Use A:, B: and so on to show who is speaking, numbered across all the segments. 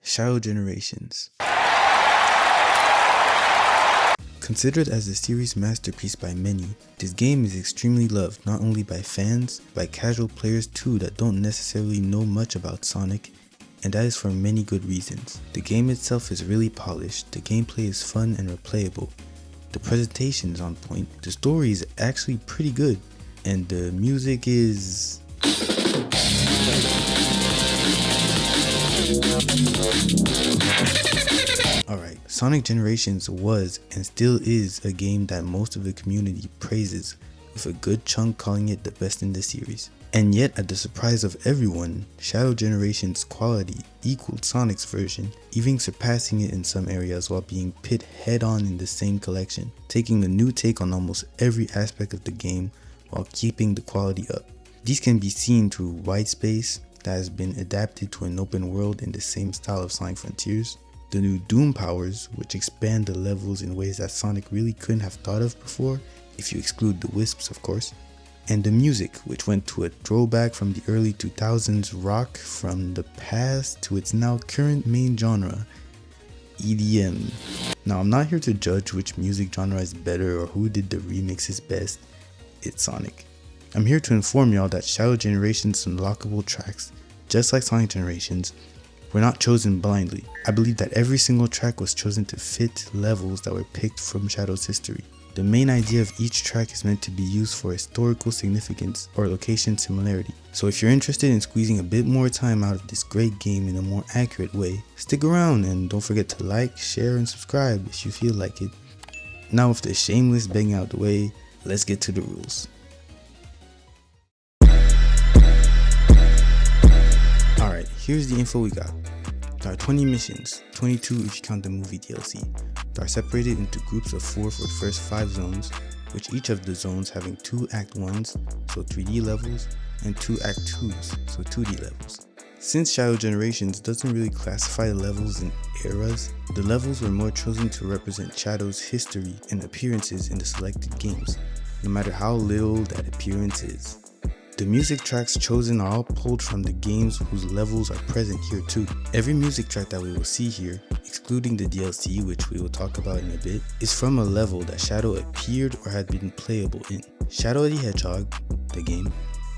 A: Shadow Generations. Considered as a series masterpiece by many, this game is extremely loved not only by fans, but by casual players too that don't necessarily know much about Sonic, and that is for many good reasons. The game itself is really polished, the gameplay is fun and replayable, the presentation is on point, the story is actually pretty good, and the music is... Alright, Sonic Generations was and still is a game that most of the community praises, with a good chunk calling it the best in the series. And yet, at the surprise of everyone, Shadow Generations' quality equaled Sonic's version, even surpassing it in some areas while being pit head-on in the same collection, taking a new take on almost every aspect of the game while keeping the quality up. These can be seen through White Space that has been adapted to an open world in the same style of Sonic Frontiers, the new Doom powers, which expand the levels in ways that Sonic really couldn't have thought of before, if you exclude the wisps of course, and the music, which went to a throwback from the early 2000s rock from the past to its now current main genre, EDM. Now I'm not here to judge which music genre is better or who did the remixes best, it's Sonic. I'm here to inform y'all that Shadow Generations unlockable tracks, just like Sonic Generations, were not chosen blindly. I believe that every single track was chosen to fit levels that were picked from Shadow's history. The main idea of each track is meant to be used for historical significance or location similarity. So if you're interested in squeezing a bit more time out of this great game in a more accurate way, stick around and don't forget to like, share, and subscribe if you feel like it. Now with the shameless begging out the way, let's get to the rules. Alright, here's the info we got. There are 20 missions, 22 if you count the movie DLC. They are separated into groups of 4 for the first 5 zones, which each of the zones having 2 Act 1s, so 3D levels, and 2 Act 2s, so 2D levels. Since Shadow Generations doesn't really classify the levels in eras, the levels were more chosen to represent Shadow's history and appearances in the selected games, no matter how little that appearance is. The music tracks chosen are all pulled from the games whose levels are present here too. Every music track that we will see here, excluding the DLC which we will talk about in a bit, is from a level that Shadow appeared or had been playable in. Shadow the Hedgehog, the game,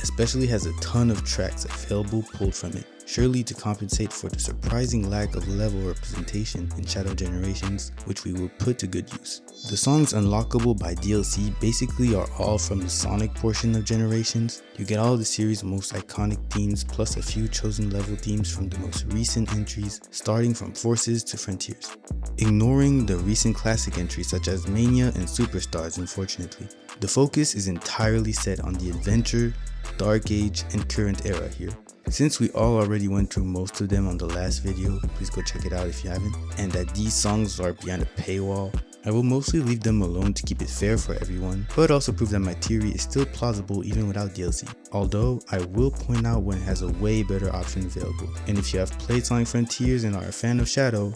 A: especially has a ton of tracks available pulled from it, surely to compensate for the surprising lack of level representation in Shadow Generations, which we will put to good use. The songs Unlockable by DLC basically are all from the Sonic portion of Generations. You get all the series' most iconic themes plus a few chosen level themes from the most recent entries, starting from Forces to Frontiers. Ignoring the recent classic entries such as Mania and Superstars unfortunately. The focus is entirely set on the adventure, Dark Age, and current era here. Since we all already went through most of them on the last video, please go check it out if you haven't, and that these songs are behind a paywall, I will mostly leave them alone to keep it fair for everyone, but also prove that my theory is still plausible even without DLC. Although, I will point out when it has a way better option available, and if you have played Sonic Frontiers and are a fan of Shadow,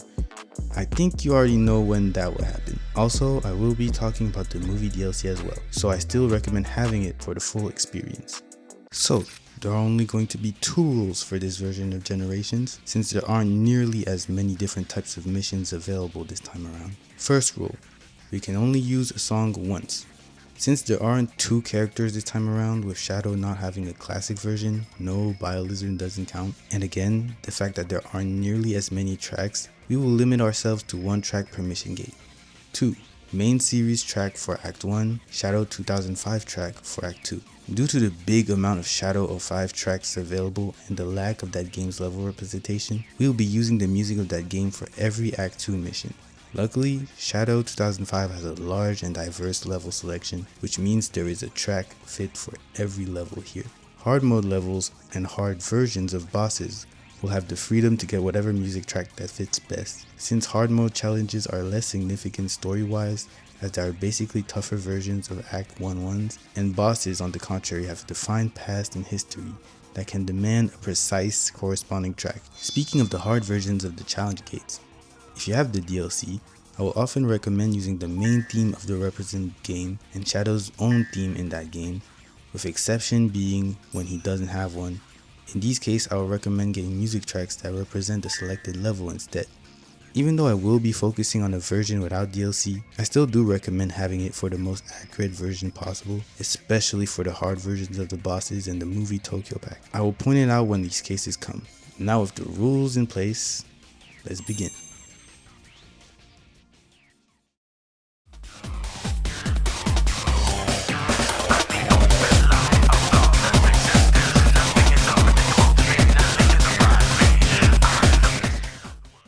A: I think you already know when that will happen. Also, I will be talking about the movie DLC as well, so I still recommend having it for the full experience. So, there are only going to be 2 rules for this version of Generations, since there aren't nearly as many different types of missions available this time around. First rule, we can only use a song once. Since there aren't 2 characters this time around, with Shadow not having a classic version, no, Biolizard doesn't count, and again, the fact that there aren't nearly as many tracks, we will limit ourselves to 1 track per mission gate. 2. Main series track for Act 1, Shadow 2005 track for Act 2. Due to the big amount of Shadow 05 tracks available and the lack of that game's level representation, we will be using the music of that game for every Act 2 mission. Luckily, Shadow 2005 has a large and diverse level selection, which means there is a track fit for every level here. Hard mode levels and hard versions of bosses will have the freedom to get whatever music track that fits best, since hard mode challenges are less significant story-wise, as they are basically tougher versions of Act 1-1s, and bosses on the contrary have defined past and history that can demand a precise corresponding track. Speaking of the hard versions of the challenge gates, if you have the DLC, I will often recommend using the main theme of the represented game and Shadow's own theme in that game, with exception being when he doesn't have one, In these cases, I would recommend getting music tracks that represent the selected level instead. Even though I will be focusing on a version without DLC, I still do recommend having it for the most accurate version possible, especially for the hard versions of the bosses in the movie Tokyo Pack. I will point it out when these cases come. Now with the rules in place, let's begin.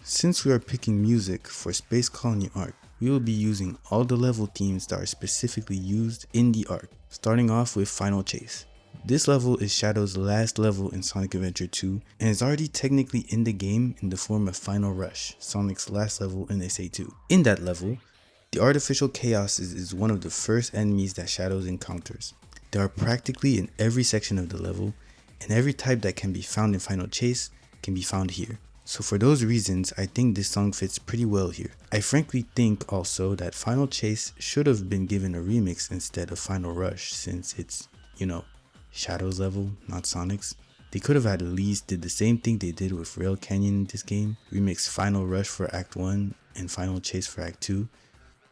A: Since we are picking music for Space Colony Arc, we will be using all the level themes that are specifically used in the arc, starting off with Final Chase. This level is Shadow's last level in Sonic Adventure 2 and is already technically in the game in the form of Final Rush, Sonic's last level in SA2. In that level, the Artificial Chaos is one of the first enemies that Shadow encounters. They are practically in every section of the level, and every type that can be found in Final Chase can be found here. So for those reasons, I think this song fits pretty well here. I frankly think also that Final Chase should have been given a remix instead of Final Rush, since it's, Shadow's level, not Sonic's. They could have at least did the same thing they did with Rail Canyon in this game, remix Final Rush for Act 1 and Final Chase for Act 2,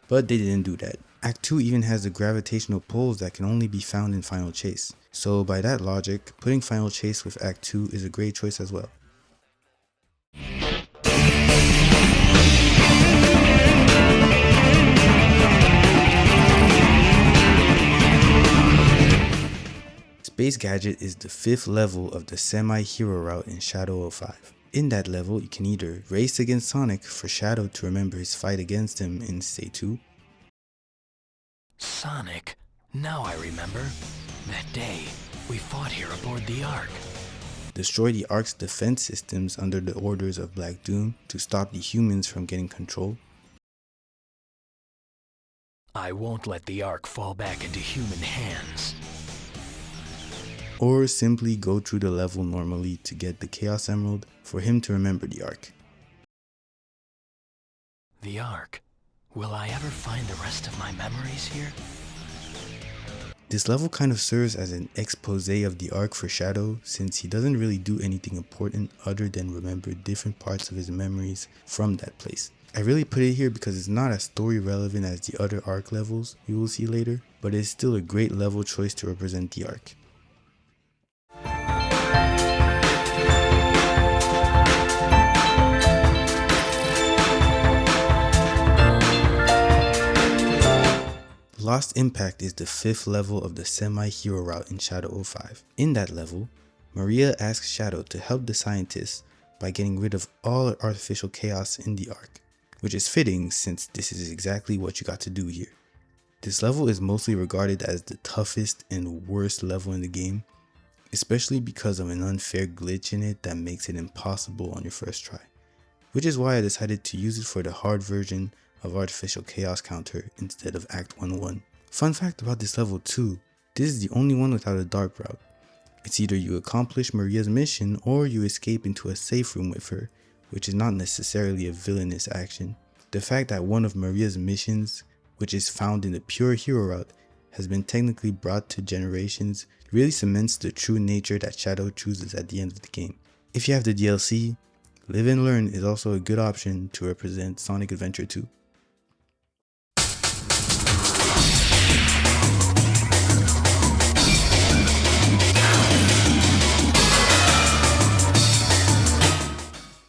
A: but they didn't do that. Act 2 even has the gravitational pulls that can only be found in Final Chase, so by that logic, putting Final Chase with Act 2 is a great choice as well. Space Gadget is the 5th level of the semi-hero route in Shadow 05. In that level, you can either race against Sonic for Shadow to remember his fight against him in State 2.
B: Sonic, now I remember. That day, we fought here aboard the Ark.
A: Destroy the Ark's defense systems under the orders of Black Doom to stop the humans from getting control.
B: I won't let the Ark fall back into human hands.
A: Or simply go through the level normally to get the Chaos Emerald for him to remember the Ark.
B: The Ark? Will I ever find the rest of my memories here?
A: This level kind of serves as an expose of the Ark for Shadow, since he doesn't really do anything important other than remember different parts of his memories from that place. I really put it here because it's not as story relevant as the other Ark levels we will see later, but it's still a great level choice to represent the Ark. Lost Impact is the 5th level of the semi-hero route in Shadow 05. In that level, Maria asks Shadow to help the scientists by getting rid of all artificial chaos in the Ark, which is fitting since this is exactly what you got to do here. This level is mostly regarded as the toughest and worst level in the game, especially because of an unfair glitch in it that makes it impossible on your first try, which is why I decided to use it for the hard version of Artificial Chaos Counter instead of Act 1-1. Fun fact about this level too, this is the only one without a dark route. It's either you accomplish Maria's mission or you escape into a safe room with her, which is not necessarily a villainous action. The fact that one of Maria's missions, which is found in the pure hero route, has been technically brought to Generations really cements the true nature that Shadow chooses at the end of the game. If you have the DLC, Live and Learn is also a good option to represent Sonic Adventure 2.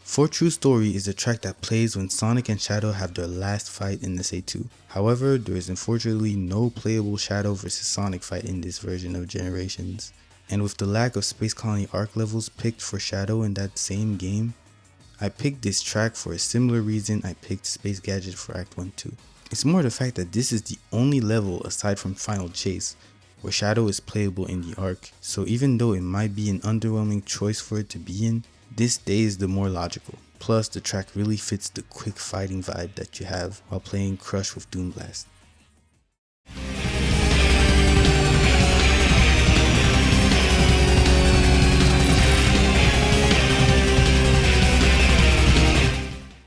A: For True Story is a track that plays when Sonic and Shadow have their last fight in this A2. However, there is unfortunately no playable Shadow vs Sonic fight in this version of Generations. And with the lack of Space Colony Arc levels picked for Shadow in that same game, I picked this track for a similar reason I picked Space Gadget for Act 1-2. It's more the fact that this is the only level aside from Final Chase where Shadow is playable in the Arc, so even though it might be an underwhelming choice for it to be in, this stays the more logical. Plus, the track really fits the quick fighting vibe that you have while playing Crush with Doom Blast.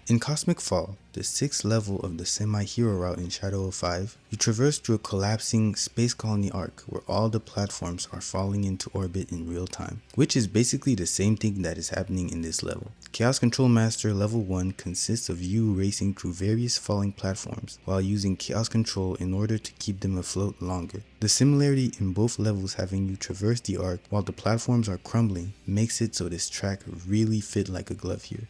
A: In Cosmic Fall, the 6th level of the semi-hero route in Shadow of 5, you traverse through a collapsing space colony arc where all the platforms are falling into orbit in real time, which is basically the same thing that is happening in this level. Chaos Control Master level 1 consists of you racing through various falling platforms while using Chaos Control in order to keep them afloat longer. The similarity in both levels having you traverse the arc while the platforms are crumbling makes it so this track really fit like a glove here.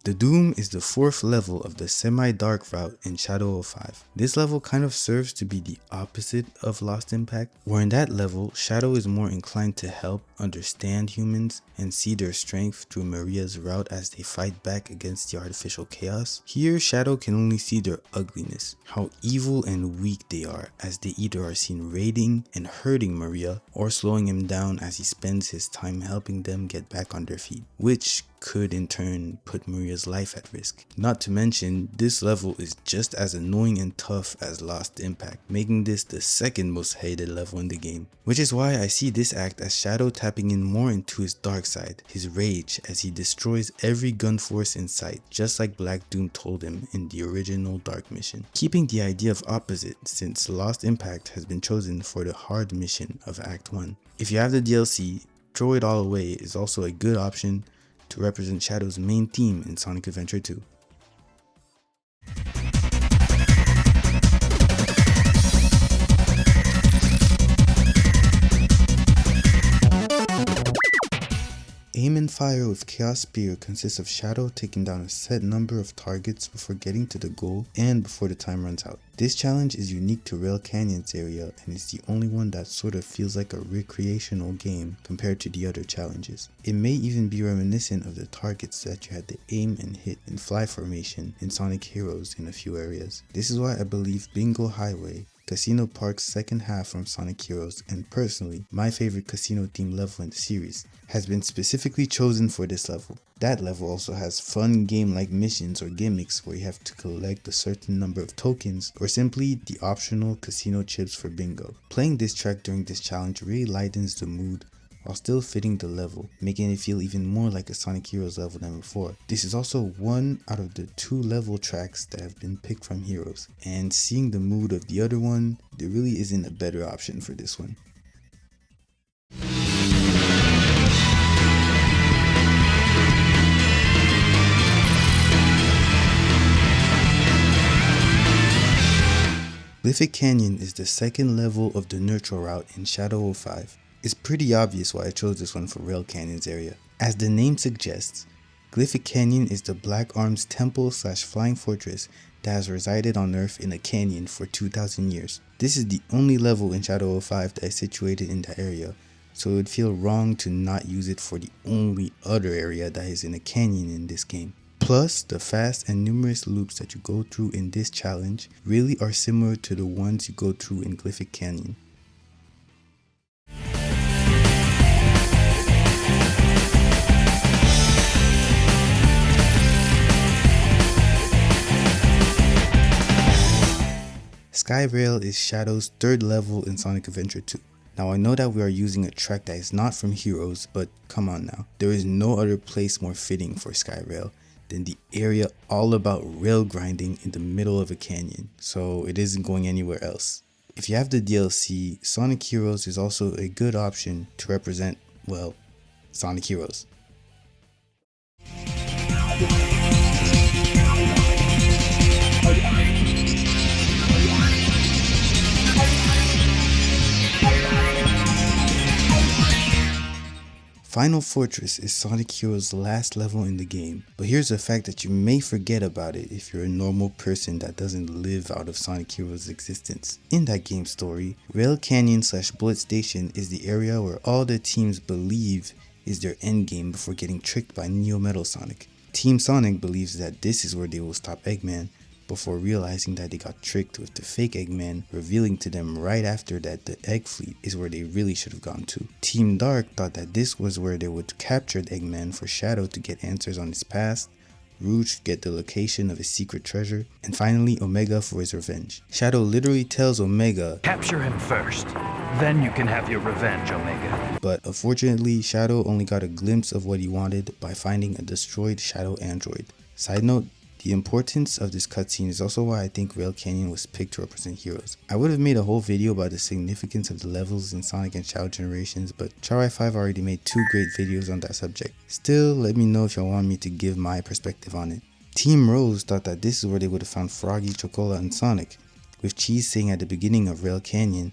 A: The Doom is the 4th level of the semi-dark route in Shadow of 5. This level kind of serves to be the opposite of Lost Impact, where in that level, Shadow is more inclined to help understand humans and see their strength through Maria's route as they fight back against the artificial chaos. Here, Shadow can only see their ugliness, how evil and weak they are, as they either are seen raiding and hurting Maria or slowing him down as he spends his time helping them get back on their feet, which could in turn put Maria's life at risk. Not to mention, this level is just as annoying and tough as Lost Impact, making this the 2nd most hated level in the game. Which is why I see this act as Shadow tapping in more into his dark side, his rage, as he destroys every gun force in sight, just like Black Doom told him in the original Dark mission. Keeping the idea of opposite, since Lost Impact has been chosen for the hard mission of Act 1. If you have the DLC, Throw It All Away is also a good option to represent Shadow's main theme in Sonic Adventure 2. Aim and fire with Chaos Spear consists of Shadow taking down a set number of targets before getting to the goal and before the time runs out. This challenge is unique to Rail Canyon's area and is the only one that sort of feels like a recreational game compared to the other challenges. It may even be reminiscent of the targets that you had to aim and hit in fly formation in Sonic Heroes in a few areas. This is why I believe Bingo Highway, Casino Park's second half from Sonic Heroes, and personally, my favorite casino themed level in the series, has been specifically chosen for this level. That level also has fun game-like missions or gimmicks where you have to collect a certain number of tokens or simply the optional casino chips for bingo. Playing this track during this challenge really lightens the mood while still fitting the level, making it feel even more like a Sonic Heroes level than before. This is also one out of the 2 level tracks that have been picked from Heroes, and seeing the mood of the other one, there really isn't a better option for this one. Glyphic Canyon is the 2nd level of the neutral route in Shadow of 5. It's pretty obvious why I chose this one for Rail Canyon's area. As the name suggests, Glyphic Canyon is the Black Arm's temple / flying fortress that has resided on Earth in a canyon for 2,000 years. This is the only level in Shadow of 5 that is situated in that area, so it would feel wrong to not use it for the only other area that is in a canyon in this game. Plus, the fast and numerous loops that you go through in this challenge really are similar to the ones you go through in Glyphic Canyon. Skyrail is Shadow's 3rd level in Sonic Adventure 2. Now I know that we are using a track that is not from Heroes, but come on now. There is no other place more fitting for Skyrail than the area all about rail grinding in the middle of a canyon, so it isn't going anywhere else. If you have the DLC, Sonic Heroes is also a good option to represent, well, Sonic Heroes. Final Fortress is Sonic Heroes' last level in the game, but here's a fact that you may forget about it if you're a normal person that doesn't live out of Sonic Heroes' existence. In that game story, Rail Canyon / Bullet Station is the area where all the teams believe is their endgame before getting tricked by Neo Metal Sonic. Team Sonic believes that this is where they will stop Eggman, before realizing that they got tricked with the fake Eggman, revealing to them right after that the Egg Fleet is where they really should have gone to. Team Dark thought that this was where they would capture Eggman for Shadow to get answers on his past, Rouge to get the location of his secret treasure, and finally Omega for his revenge. Shadow literally tells Omega,
B: Capture him first, then you can have your revenge, Omega.
A: But unfortunately, Shadow only got a glimpse of what he wanted by finding a destroyed Shadow android. Side note, the importance of this cutscene is also why I think Rail Canyon was picked to represent heroes. I would have made a whole video about the significance of the levels in Sonic and Shadow Generations, but Chai5 already made 2 great videos on that subject. Still, let me know if y'all want me to give my perspective on it. Team Rose thought that this is where they would have found Froggy, Chocola, and Sonic, with Cheese saying at the beginning of Rail Canyon,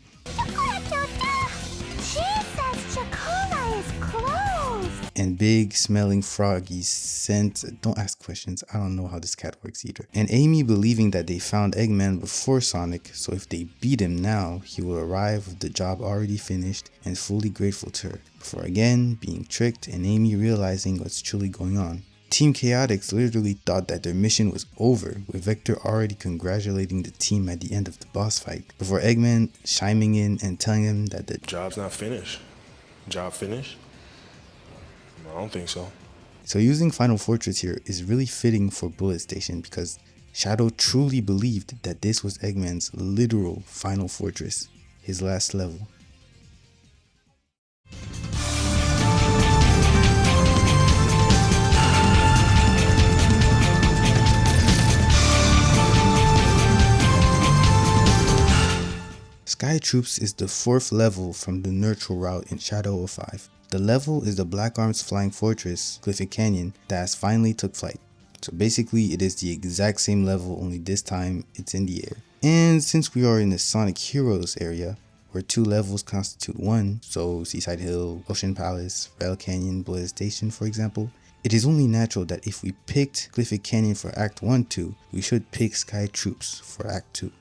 A: and Big smelling Froggy's scent. Don't ask questions, I don't know how this cat works either. And Amy believing that they found Eggman before Sonic, so if they beat him now, he will arrive with the job already finished and fully grateful to her, before again being tricked and Amy realizing what's truly going on. Team Chaotix literally thought that their mission was over, with Vector already congratulating the team at the end of the boss fight, before Eggman chiming in and telling them that the
C: job's not finished. Job finished? I don't think so.
A: So using Final Fortress here is really fitting for Bullet Station because Shadow truly believed that this was Eggman's literal Final Fortress, his last level. Sky Troops is the 4th level from the neutral route in Shadow 05. The level is the Black Arms Flying Fortress, Cliffy Canyon, that has finally took flight. So basically it is the exact same level, only this time it's in the air. And since we are in the Sonic Heroes area, where 2 levels constitute 1, so Seaside Hill, Ocean Palace, Rail Canyon, Bullet Station for example, it is only natural that if we picked Cliffy Canyon for Act 1-2, we should pick Sky Troops for Act 2.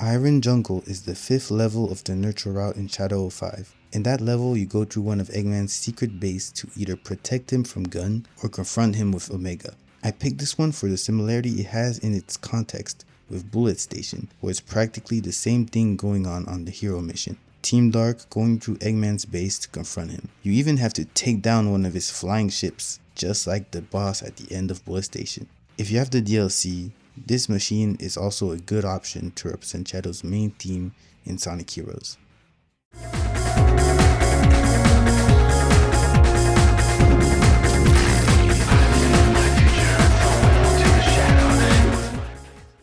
A: Iron Jungle is the 5th level of the neutral route in Shadow 05. In that level, you go through one of Eggman's secret base to either protect him from Gun or confront him with Omega. I picked this one for the similarity it has in its context with Bullet Station, where it's practically the same thing going on the hero mission. Team Dark going through Eggman's base to confront him. You even have to take down one of his flying ships, just like the boss at the end of Bullet Station. If you have the DLC, this machine is also a good option to represent Shadow's main theme in Sonic Heroes.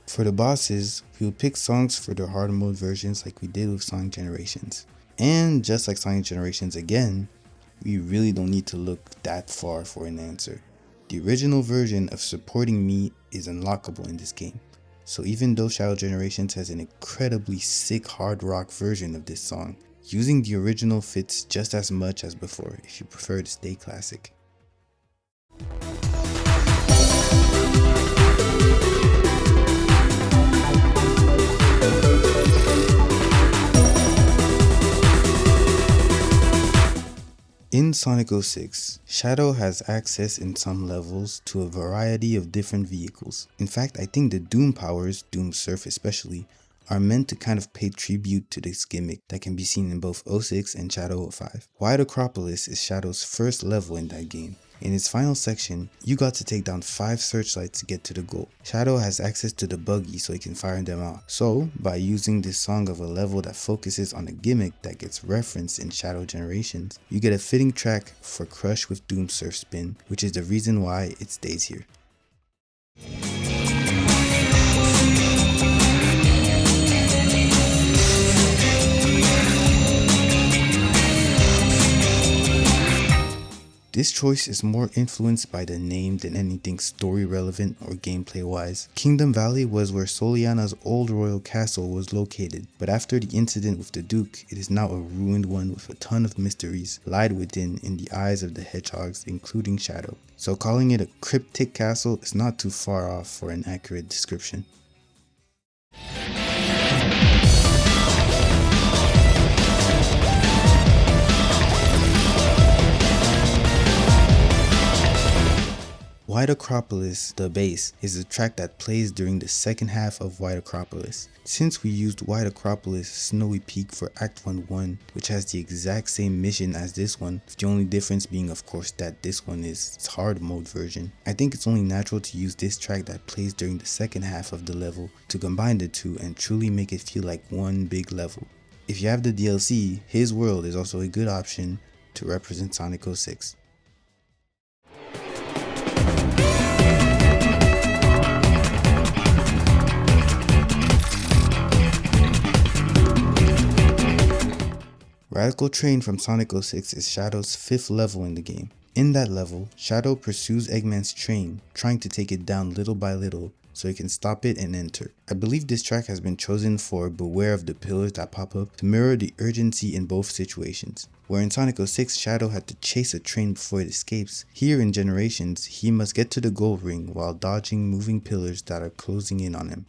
A: For the bosses, we will pick songs for their hard mode versions like we did with Sonic Generations. And just like Sonic Generations again, we really don't need to look that far for an answer. The original version of Supporting Me is unlockable in this game, so even though Shadow Generations has an incredibly sick hard rock version of this song, using the original fits just as much as before if you prefer to stay classic. In Sonic 06, Shadow has access in some levels to a variety of different vehicles. In fact, I think the Doom powers, Doom Surf especially, are meant to kind of pay tribute to this gimmick that can be seen in both 06 and Shadow 05. Wide Acropolis is Shadow's first level in that game. In its final section, you got to take down 5 searchlights to get to the goal. Shadow has access to the buggy so he can fire them off. So, by using this song of a level that focuses on a gimmick that gets referenced in Shadow Generations, you get a fitting track for Crush with Doom Surf Spin, which is the reason why it stays here. This choice is more influenced by the name than anything story relevant or gameplay wise. Kingdom Valley was where Soliana's old royal castle was located, but after the incident with the Duke, it is now a ruined one with a ton of mysteries lied within in the eyes of the hedgehogs, including Shadow. So calling it a cryptic castle is not too far off for an accurate description. White Acropolis, the base, is the track that plays during the second half of White Acropolis. Since we used White Acropolis Snowy Peak for Act 1-1, which has the exact same mission as this one, the only difference being of course that this one is its hard mode version, I think it's only natural to use this track that plays during the second half of the level to combine the two and truly make it feel like one big level. If you have the DLC, His World is also a good option to represent Sonic 06. Radical Train from Sonic 06 is Shadow's 5th level in the game. In that level, Shadow pursues Eggman's train, trying to take it down little by little so he can stop it and enter. I believe this track has been chosen for Beware of the Pillars that pop up to mirror the urgency in both situations. Where in Sonic 06, Shadow had to chase a train before it escapes, here in Generations, he must get to the goal ring while dodging moving pillars that are closing in on him.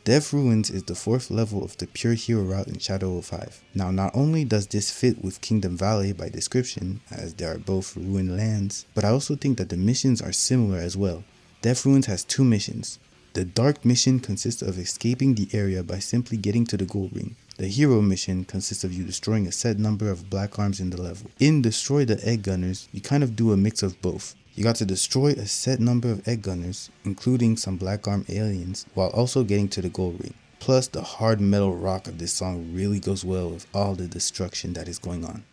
A: Death Ruins is the 4th level of the pure hero route in Shadow 05. Now, not only does this fit with Kingdom Valley by description, as they are both ruined lands, but I also think that the missions are similar as well. Death Ruins has 2 missions. The Dark mission consists of escaping the area by simply getting to the gold ring. The Hero mission consists of you destroying a set number of black arms in the level. In Destroy the Egg Gunners, you kind of do a mix of both. You got to destroy a set number of egg gunners, including some black arm aliens, while also getting to the gold ring. Plus, the hard metal rock of this song really goes well with all the destruction that is going on.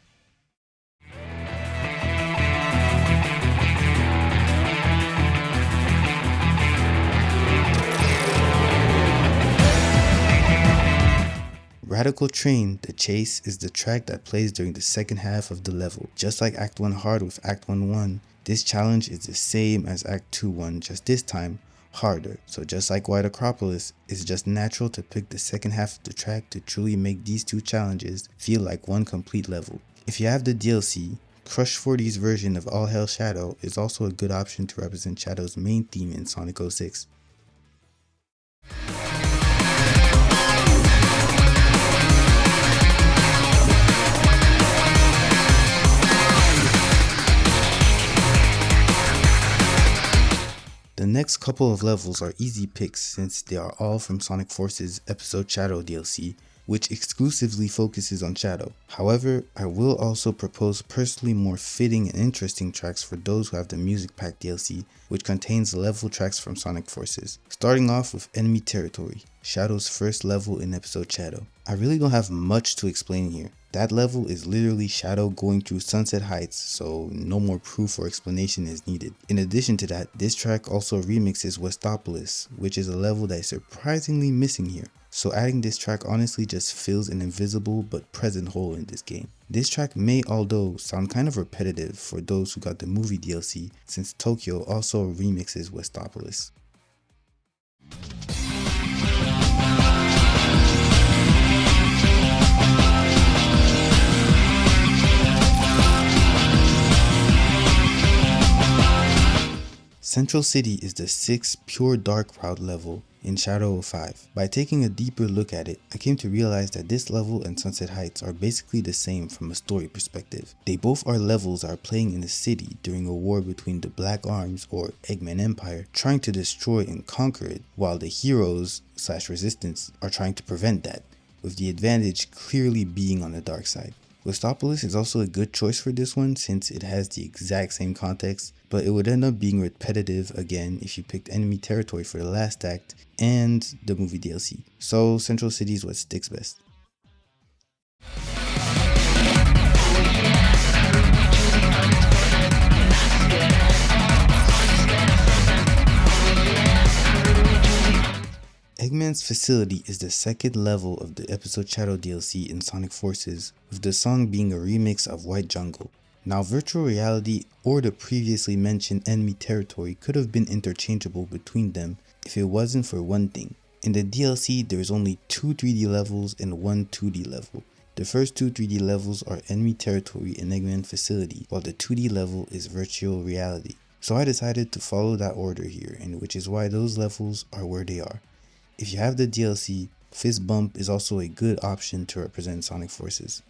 A: Radical Train, The Chase, is the track that plays during the second half of the level. Just like Act 1 Hard with Act 1-1, this challenge is the same as Act 2-1, just this time harder. So just like White Acropolis, it's just natural to pick the second half of the track to truly make these two challenges feel like one complete level. If you have the DLC, Crush 40's version of All Hail Shadow is also a good option to represent Shadow's main theme in Sonic 06. The next couple of levels are easy picks since they are all from Sonic Force's Episode Shadow DLC, which exclusively focuses on Shadow. However, I will also propose personally more fitting and interesting tracks for those who have the Music Pack DLC, which contains level tracks from Sonic Forces. Starting off with Enemy Territory, Shadow's first level in Episode Shadow. I really don't have much to explain here. That level is literally Shadow going through Sunset Heights, so no more proof or explanation is needed. In addition to that, this track also remixes Westopolis, which is a level that is surprisingly missing here. So adding this track honestly just fills an invisible but present hole in this game. This track may although sound kind of repetitive for those who got the movie DLC, since Tokyo also remixes Westopolis. Central City is the 6th pure dark route level in Shadow 05. By taking a deeper look at it, I came to realize that this level and Sunset Heights are basically the same from a story perspective. They both are levels that are playing in a city during a war between the Black Arms or Eggman Empire trying to destroy and conquer it, while the heroes / resistance are trying to prevent that, with the advantage clearly being on the dark side. Westopolis is also a good choice for this one since it has the exact same context, but it would end up being repetitive again if you picked Enemy Territory for the last act and the movie DLC. So Central City is what sticks best. Eggman's Facility is the 2nd level of the Episode Shadow DLC in Sonic Forces, with the song being a remix of White Jungle. Now, virtual reality or the previously mentioned Enemy Territory could have been interchangeable between them if it wasn't for one thing. In the DLC, there is only 2 3D levels and 1 2D level. The first 2 3D levels are Enemy Territory and Eggman Facility, while the 2D level is virtual reality. So I decided to follow that order here, and which is why those levels are where they are. If you have the DLC, Fist Bump is also a good option to represent Sonic Forces.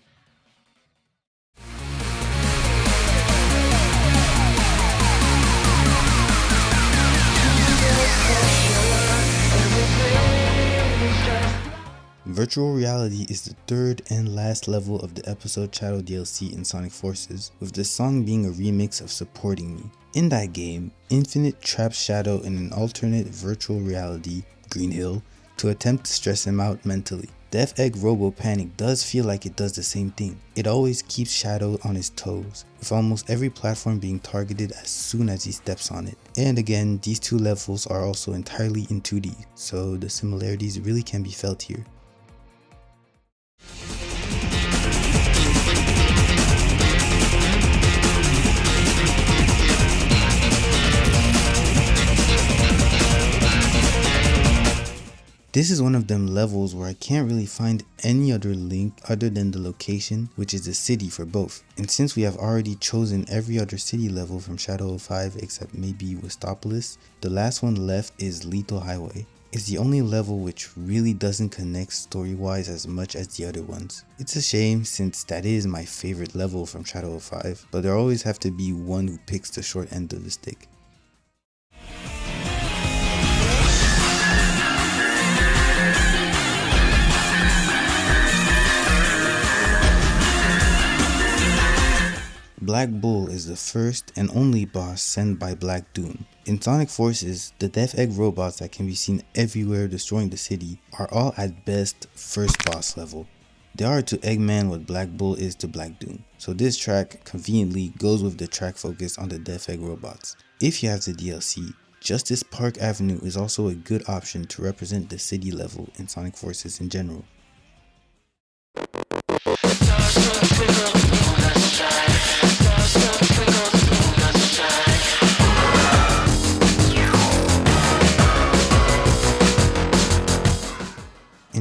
A: Virtual Reality is the third and last level of the episode Shadow DLC in Sonic Forces, with the song being a remix of Supporting Me. In that game, Infinite traps Shadow in an alternate virtual reality, Green Hill, to attempt to stress him out mentally. Def Egg Robo Panic does feel like it does the same thing. It always keeps Shadow on his toes, with almost every platform being targeted as soon as he steps on it. And again, these two levels are also entirely in 2D, so the similarities really can be felt here. This is one of them levels where I can't really find any other link other than the location, which is the city for both. And since we have already chosen every other city level from Shadow of 5 except maybe Westopolis, the last one left is Lethal Highway. It's the only level which really doesn't connect story-wise as much as the other ones. It's a shame since that is my favorite level from Shadow of 5, but there always have to be one who picks the short end of the stick. Black Bull is the first and only boss sent by Black Doom. In Sonic Forces, the Def Egg robots that can be seen everywhere destroying the city are all at best first boss level. They are to Eggman what Black Bull is to Black Doom, so this track conveniently goes with the track focused on the Def Egg robots. If you have the DLC, Justice Park Avenue is also a good option to represent the city level in Sonic Forces in general.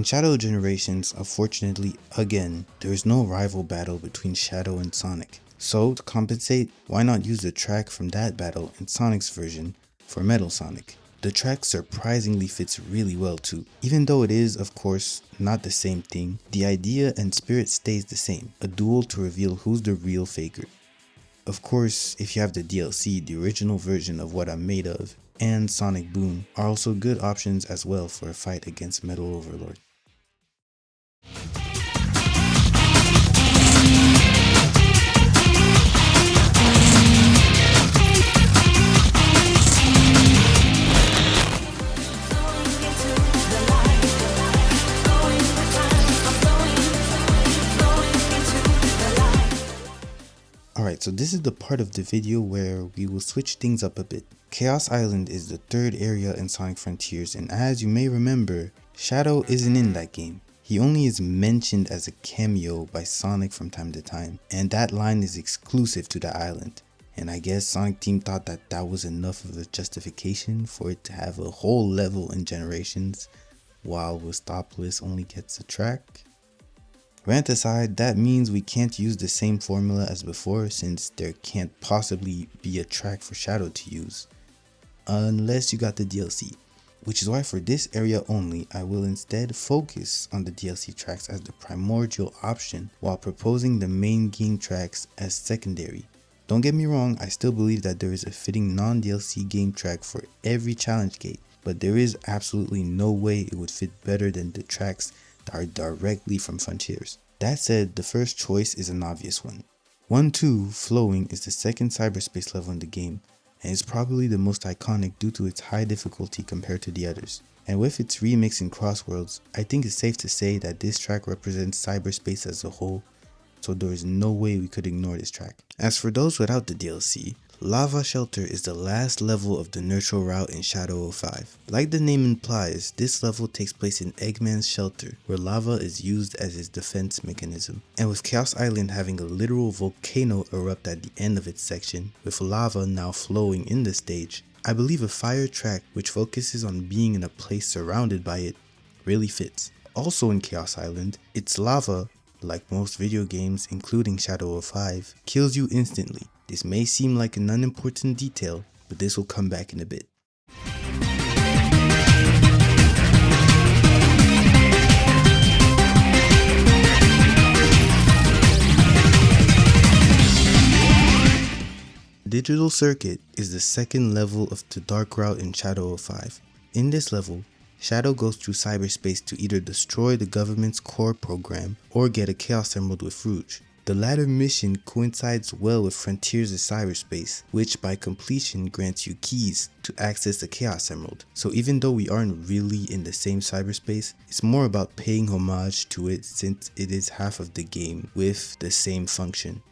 A: In Shadow Generations, unfortunately, again, there is no rival battle between Shadow and Sonic. So, to compensate, why not use the track from that battle in Sonic's version for Metal Sonic? The track surprisingly fits really well too. Even though it is, of course, not the same thing, the idea and spirit stays the same, a duel to reveal who's the real faker. Of course, if you have the DLC, the original version of What I'm Made Of and Sonic Boom are also good options as well for a fight against Metal Overlord. Alright, so this is the part of the video where we will switch things up a bit. Chaos Island is the third area in Sonic Frontiers, and as you may remember, Shadow isn't in that game. He only is mentioned as a cameo by Sonic from time to time, and that line is exclusive to the island. And I guess Sonic Team thought that that was enough of a justification for it to have a whole level in Generations, while Westopolis only gets a track. Rant aside, that means we can't use the same formula as before since there can't possibly be a track for Shadow to use, unless you got the DLC. Which is why for this area only, I will instead focus on the DLC tracks as the primordial option while proposing the main game tracks as secondary. Don't get me wrong, I still believe that there is a fitting non-DLC game track for every challenge gate, but there is absolutely no way it would fit better than the tracks that are directly from Frontiers. That said, the first choice is an obvious one. 1-2 Flowing is the second cyberspace level in the game, and is probably the most iconic due to its high difficulty compared to the others. And with its remix in Crossworlds, I think it's safe to say that this track represents cyberspace as a whole, so there is no way we could ignore this track. As for those without the DLC, Lava Shelter is the last level of the Nurture route in Shadow of 5. Like the name implies, this level takes place in Eggman's shelter, where lava is used as his defense mechanism. And with Chaos Island having a literal volcano erupt at the end of its section, with lava now flowing in the stage, I believe a fire track which focuses on being in a place surrounded by it really fits. Also in Chaos Island, its lava, like most video games including Shadow of 5, kills you instantly. This may seem like an unimportant detail, but this will come back in a bit. Digital Circuit is the second level of the Dark Route in Shadow of 5. In this level, Shadow goes through cyberspace to either destroy the government's core program or get a Chaos Emerald with Rouge. The latter mission coincides well with Frontiers' cyberspace, which by completion grants you keys to access the Chaos Emerald. So even though we aren't really in the same cyberspace, it's more about paying homage to it since it is half of the game with the same function.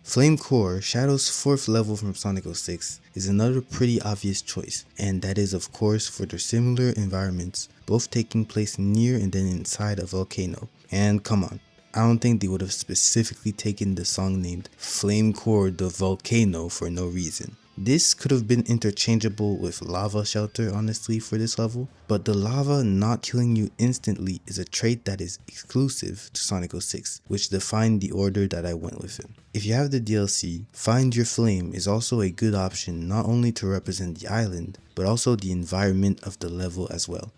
A: Flame Core, Shadow's 4th level from Sonic 06, is another pretty obvious choice, and that is of course for their similar environments, both taking place near and then inside a volcano. And come on, I don't think they would have specifically taken the song named Flame Core the Volcano for no reason. This could have been interchangeable with Lava Shelter honestly for this level, but the lava not killing you instantly is a trait that is exclusive to Sonic 06, which defined the order that I went with it. If you have the DLC, Find Your Flame is also a good option not only to represent the island, but also the environment of the level as well.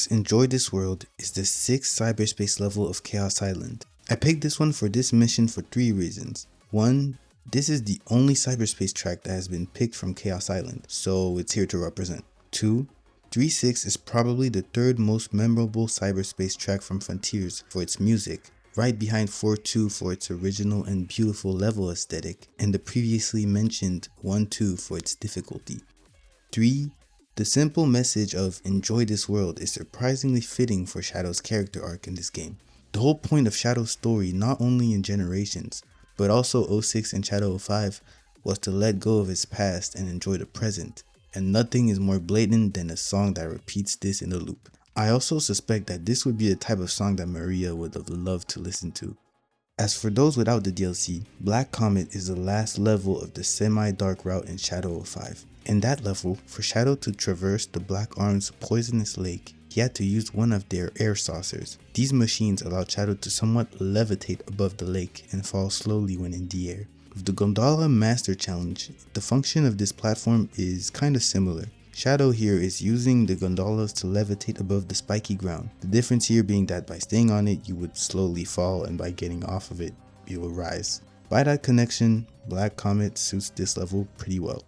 A: Enjoy This World is the 6th cyberspace level of Chaos Island. I picked this one for this mission for 3 reasons. 1. This is the only cyberspace track that has been picked from Chaos Island, so it's here to represent. 2. 3.6 is probably the 3rd most memorable cyberspace track from Frontiers for its music, right behind 4.2 for its original and beautiful level aesthetic, and the previously mentioned 1.2 for its difficulty. 3. The simple message of enjoy this world is surprisingly fitting for Shadow's character arc in this game. The whole point of Shadow's story, not only in Generations, but also 06 and Shadow of 5, was to let go of his past and enjoy the present, and nothing is more blatant than a song that repeats this in a loop. I also suspect that this would be the type of song that Maria would have loved to listen to. As for those without the DLC, Black Comet is the last level of the semi-dark route in Shadow of 5. In that level, for Shadow to traverse the Black Arm's poisonous lake, he had to use one of their air saucers. These machines allowed Shadow to somewhat levitate above the lake and fall slowly when in the air. With the Gondola Master Challenge, the function of this platform is kinda similar. Shadow here is using the gondolas to levitate above the spiky ground. The difference here being that by staying on it, you would slowly fall, and by getting off of it, you will rise. By that connection, Black Comet suits this level pretty well.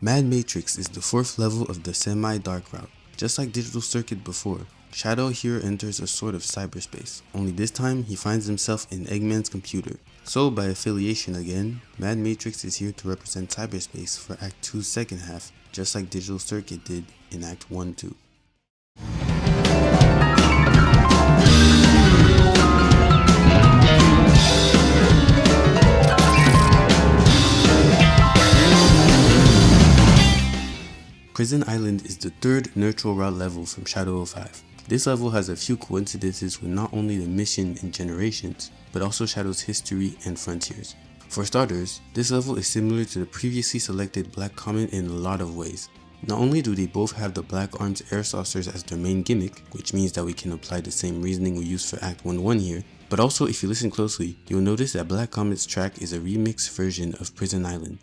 A: Mad Matrix is the 4th level of the semi-dark route. Just like Digital Circuit before, Shadow here enters a sort of cyberspace, only this time he finds himself in Eggman's computer. So by affiliation again, Mad Matrix is here to represent cyberspace for Act 2's second half, just like Digital Circuit did in Act 1-2. Prison Island is the 3rd neutral route level from Shadow of 5. This level has a few coincidences with not only the mission in Generations, but also Shadow's history and Frontiers. For starters, this level is similar to the previously selected Black Comet in a lot of ways. Not only do they both have the Black Arm's air saucers as their main gimmick, which means that we can apply the same reasoning we used for Act 1-1 here, but also if you listen closely, you'll notice that Black Comet's track is a remixed version of Prison Island.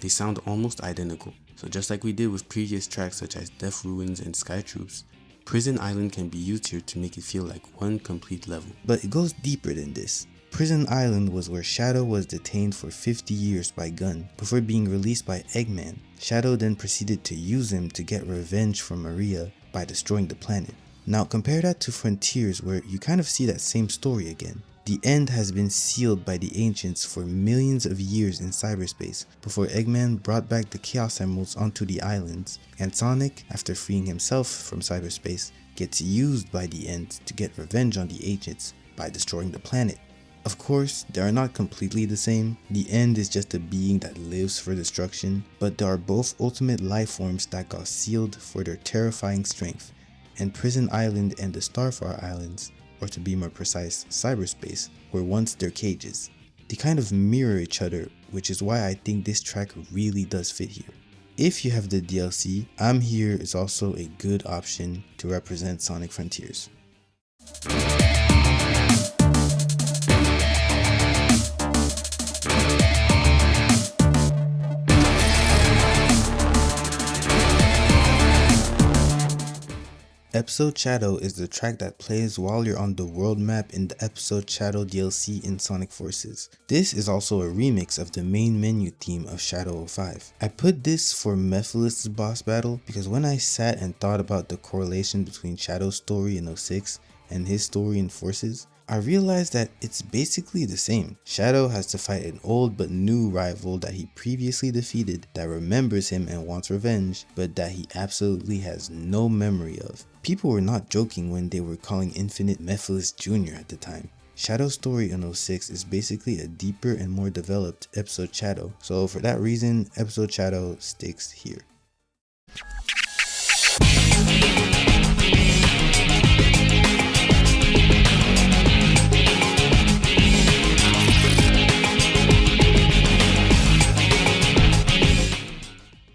A: They sound almost identical. So just like we did with previous tracks such as Death Ruins and Sky Troops, Prison Island can be used here to make it feel like one complete level. But it goes deeper than this. Prison Island was where Shadow was detained for 50 years by Gun before being released by Eggman. Shadow then proceeded to use him to get revenge for Maria by destroying the planet. Now compare that to Frontiers, where you kind of see that same story again. The end has been sealed by the ancients for millions of years in cyberspace before Eggman brought back the Chaos Emeralds onto the islands, and Sonic, after freeing himself from cyberspace, gets used by the end to get revenge on the ancients by destroying the planet. Of course, they are not completely the same. The end is just a being that lives for destruction, but they are both ultimate life forms that got sealed for their terrifying strength, and Prison Island and the Starfire Islands, or to be more precise, cyberspace, were once their cages. They kind of mirror each other, which is why I think this track really does fit here. If you have the DLC, I'm Here is also a good option to represent Sonic Frontiers. Episode Shadow is the track that plays while you're on the world map in the Episode Shadow DLC in Sonic Forces. This is also a remix of the main menu theme of Shadow 05. I put this for Mephiles' boss battle because when I sat and thought about the correlation between Shadow's story in 06 and his story in Forces, I realized that it's basically the same. Shadow has to fight an old but new rival that he previously defeated that remembers him and wants revenge, but that he absolutely has no memory of. People were not joking when they were calling Infinite Mephiles Jr. at the time. Shadow's story in 06 is basically a deeper and more developed Episode Shadow, so for that reason, Episode Shadow sticks here.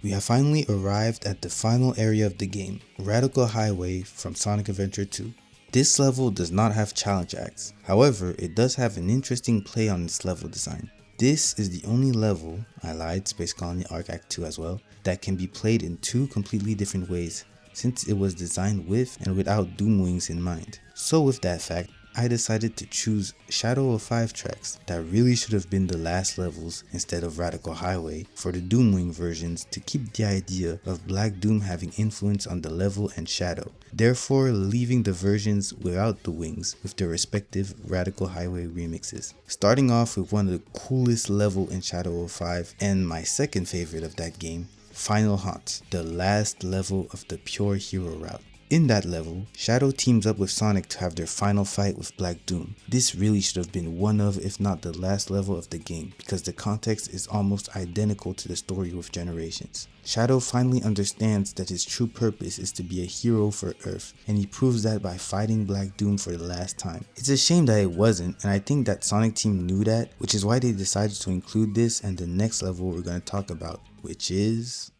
A: We have finally arrived at the final area of the game, Radical Highway from Sonic Adventure 2. This level does not have challenge acts, however it does have an interesting play on its level design. This is the only level, I lied, Space Colony Arc Act 2 as well, that can be played in two completely different ways, since it was designed with and without Doom Wings in mind. So with that fact, I decided to choose Shadow 05 tracks that really should have been the last levels instead of Radical Highway for the Doomwing versions to keep the idea of Black Doom having influence on the level and Shadow, therefore leaving the versions without the wings with their respective Radical Highway remixes. Starting off with one of the coolest level in Shadow 05 and my second favorite of that game, Final Haunt, the last level of the Pure Hero route. In that level, Shadow teams up with Sonic to have their final fight with Black Doom. This really should have been one of, if not the last level of the game, because the context is almost identical to the story with Generations. Shadow finally understands that his true purpose is to be a hero for Earth, and he proves that by fighting Black Doom for the last time. It's a shame that it wasn't, and I think that Sonic Team knew that, which is why they decided to include this and the next level we're going to talk about, which is...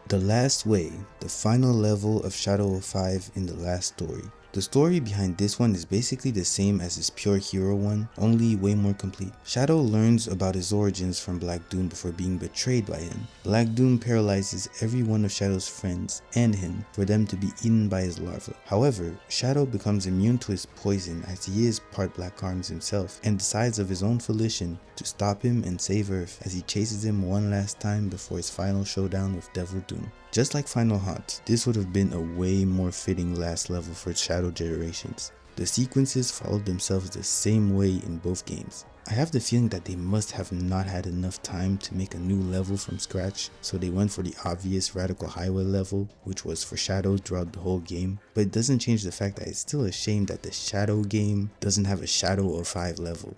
A: The Last Way, the final level of Shadow 05 in the last story. The story behind this one is basically the same as his Pure Hero one, only way more complete. Shadow learns about his origins from Black Doom before being betrayed by him. Black Doom paralyzes every one of Shadow's friends and him for them to be eaten by his larva. However, Shadow becomes immune to his poison as he is part Black Arms himself and decides of his own volition to stop him and save Earth as he chases him one last time before his final showdown with Devil Doom. Just like Final Haunt, this would have been a way more fitting last level for Shadow Generations. The sequences followed themselves the same way in both games. I have the feeling that they must have not had enough time to make a new level from scratch, so they went for the obvious Radical Highway level, which was for Shadow throughout the whole game, but it doesn't change the fact that it's still a shame that the Shadow game doesn't have a Shadow 05 level.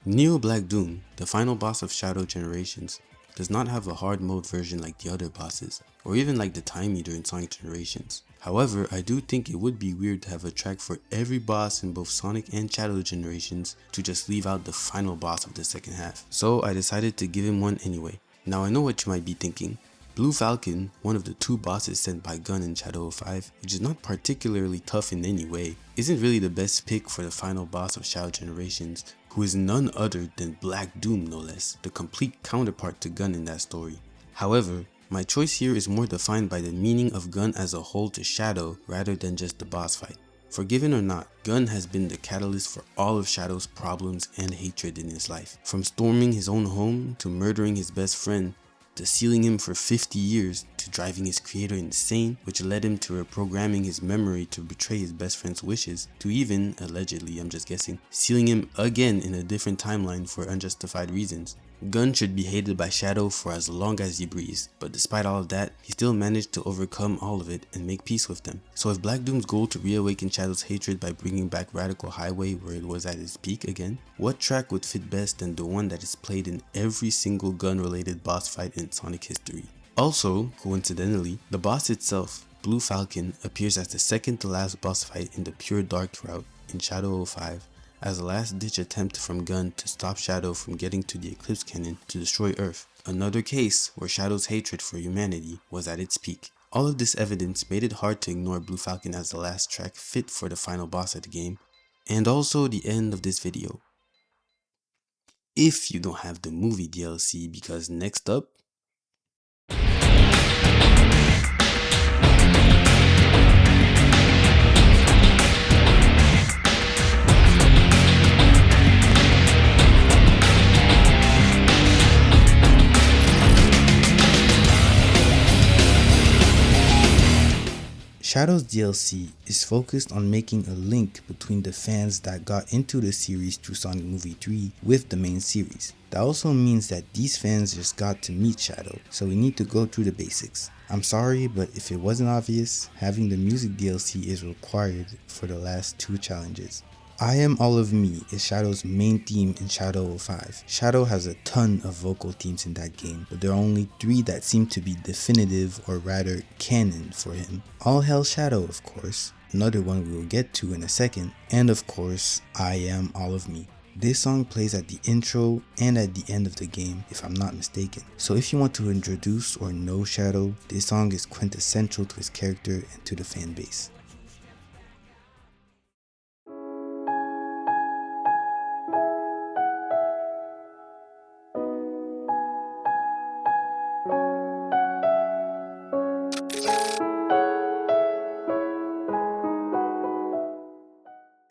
A: Neo Black Doom, the final boss of Shadow Generations. does not have a hard mode version like the other bosses, or even like the time meter in Sonic Generations. However, I do think it would be weird to have a track for every boss in both Sonic and Shadow Generations to just leave out the final boss of the second half. So I decided to give him one anyway. Now I know what you might be thinking. Blue Falcon, one of the two bosses sent by Gun in Shadow 5, which is not particularly tough in any way, isn't really the best pick for the final boss of Shadow Generations, who is none other than Black Doom no less, the complete counterpart to Gun in that story. However, my choice here is more defined by the meaning of Gun as a whole to Shadow rather than just the boss fight. Forgiven or not, Gun has been the catalyst for all of Shadow's problems and hatred in his life. From storming his own home, to murdering his best friend, to sealing him for 50 years, to driving his creator insane, which led him to reprogramming his memory to betray his best friend's wishes, to even, allegedly I'm just guessing, sealing him again in a different timeline for unjustified reasons. Gun should be hated by Shadow for as long as he breathes, but despite all of that, he still managed to overcome all of it and make peace with them. So if Black Doom's goal to reawaken Shadow's hatred by bringing back Radical Highway where it was at its peak again, what track would fit best than the one that is played in every single Gun related boss fight in Sonic history? Also, coincidentally, the boss itself, Blue Falcon, appears as the second to last boss fight in the Pure Dark route in Shadow 05, as a last-ditch attempt from Gun to stop Shadow from getting to the Eclipse Cannon to destroy Earth, another case where Shadow's hatred for humanity was at its peak. All of this evidence made it hard to ignore Blue Falcon as the last track fit for the final boss of the game, and also the end of this video. If you don't have the movie DLC, because next up, Shadow's DLC is focused on making a link between the fans that got into the series through Sonic Movie 3 with the main series. That also means that these fans just got to meet Shadow, so we need to go through the basics. I'm sorry, but if it wasn't obvious, having the music DLC is required for the last two challenges. I Am All of Me is Shadow's main theme in Shadow 05. Shadow has a ton of vocal themes in that game, but there are only 3 that seem to be definitive, or rather canon, for him. All Hell Shadow, of course, another one we will get to in a second, and of course, I Am All of Me. This song plays at the intro and at the end of the game, if I'm not mistaken. So if you want to introduce or know Shadow, this song is quintessential to his character and to the fan base.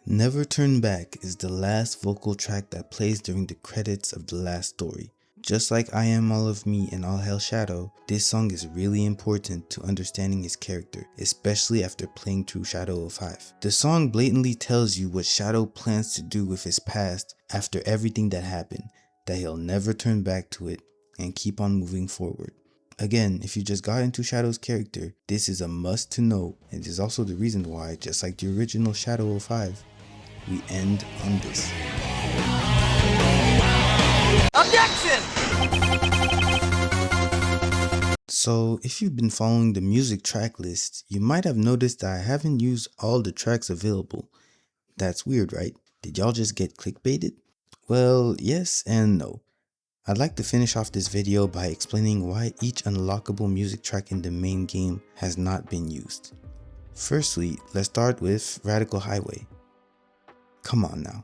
A: Never Turn Back is the last vocal track that plays during the credits of the last story. Just like I Am All of Me and All Hell Shadow, this song is really important to understanding his character, especially after playing through Shadow 05. The song blatantly tells you what Shadow plans to do with his past after everything that happened, that he'll never turn back to it and keep on moving forward. Again, if you just got into Shadow's character, this is a must to know, and it is also the reason why, just like the original Shadow 05, we end on this.
B: Objection!
A: So if you've been following the music track list, you might have noticed that I haven't used all the tracks available. That's weird, right? Did y'all just get clickbaited? Well, yes and no. I'd like to finish off this video by explaining why each unlockable music track in the main game has not been used. Firstly, let's start with Radical Highway. Come on now.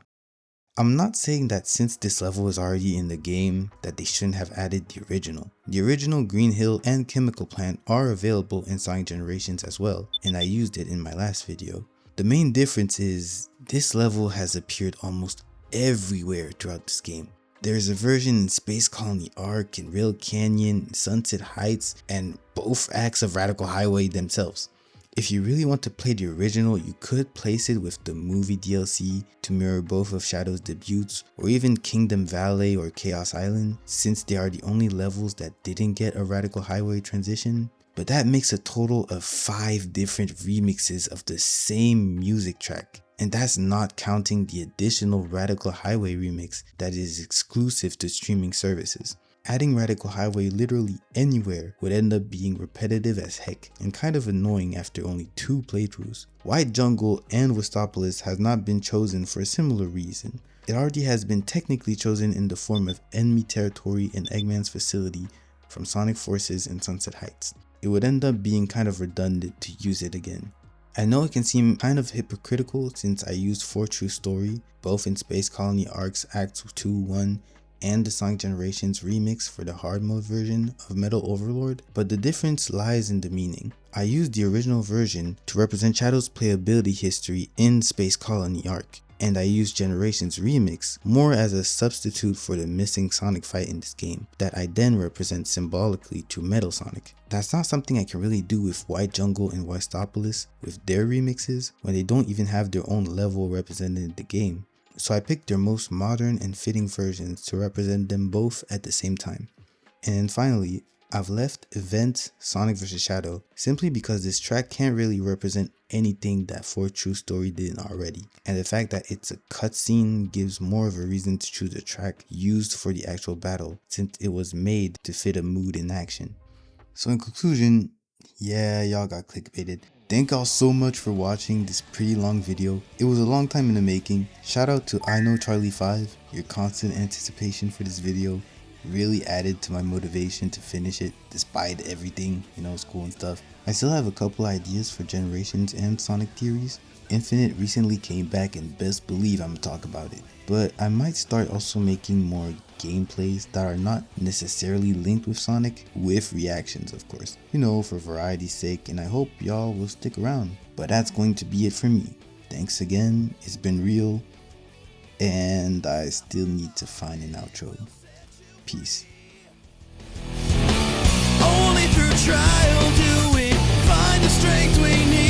A: I'm not saying that since this level is already in the game that they shouldn't have added the original. The original Green Hill and Chemical Plant are available in Sonic Generations as well, and I used it in my last video. The main difference is this level has appeared almost everywhere throughout this game. There is a version in Space Colony Arc, in Rail Canyon, Sunset Heights, and both acts of Radical Highway themselves. If you really want to play the original, you could place it with the movie DLC to mirror both of Shadow's debuts, or even Kingdom Valley or Chaos Island, since they are the only levels that didn't get a Radical Highway transition. But that makes a total of 5 different remixes of the same music track. And that's not counting the additional Radical Highway remix that is exclusive to streaming services. Adding Radical Highway literally anywhere would end up being repetitive as heck and kind of annoying after only 2 playthroughs. White Jungle and Westopolis has not been chosen for a similar reason. It already has been technically chosen in the form of enemy territory in Eggman's facility from Sonic Forces and Sunset Heights. It would end up being kind of redundant to use it again. I know it can seem kind of hypocritical since I used 4 True Story, both in Space Colony Arcs Acts 2, 1, and the Sonic Generations remix for the hard mode version of Metal Overlord, but the difference lies in the meaning. I used the original version to represent Shadow's playability history in Space Colony Arc, and I used Generations remix more as a substitute for the missing Sonic fight in this game that I then represent symbolically to Metal Sonic. That's not something I can really do with White Jungle and Westopolis with their remixes when they don't even have their own level represented in the game. So I picked their most modern and fitting versions to represent them both at the same time. And then finally, I've left Event Sonic vs Shadow simply because this track can't really represent anything that 4 True Story didn't already, and the fact that it's a cutscene gives more of a reason to choose a track used for the actual battle since it was made to fit a mood in action. So in conclusion, yeah, y'all got clickbaited. Thank y'all so much for watching this pretty long video. It was a long time in the making. Shout out to I Know Charlie 5. Your constant anticipation for this video really added to my motivation to finish it despite everything, school and stuff. I still have a couple ideas for Generations and Sonic Theories. Infinite recently came back and best believe I'm gonna talk about it. But I might start also making more gameplays that are not necessarily linked with Sonic, with reactions of course, for variety's sake, and I hope y'all will stick around. But that's going to be it for me. Thanks again, it's been real, and I still need to find an outro. Peace.
D: Only through trial do we find the strength we need.